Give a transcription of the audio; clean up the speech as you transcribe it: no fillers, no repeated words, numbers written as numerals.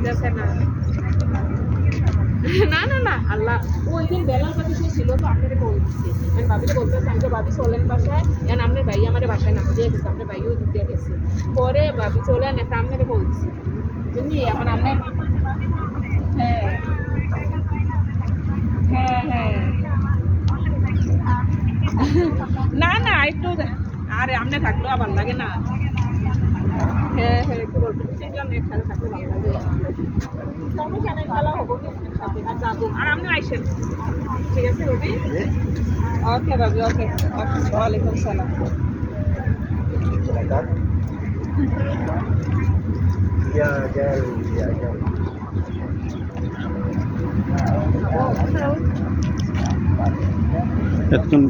হইতেছে না। না না না আল্লাহ ওই দিন বেলাল বাবু সে ছিল তো আপনাকে ফোন দিচ্ছে এখন ভাবিলে বলতে আমি তো ভাবি চলেন বাসায় এখন আপনার ভাই আমার বাসায় না দিয়ে গেছে আপনার ভাইও দিতে গেছে পরে ভাবি চলেন একটা আপনাকে ফোন দিচ্ছে বুঝলি এখন আপনার হ্যাঁ হ্যাঁ হ্যাঁ না না একটু আরে আপনি থাকলেও আবার লাগে না হ্যাঁ হ্যাঁ একটু বলতে সেজন্য একসাথে থাকলে ভালো লাগে সমস্যা নেই খেলা হবো সাথে আর যাবো আর আপনি আইসেন ঠিক আছে রবি ওকে ভাবি ওকে ওয়ালাইকুম সালাম এতক্ষণ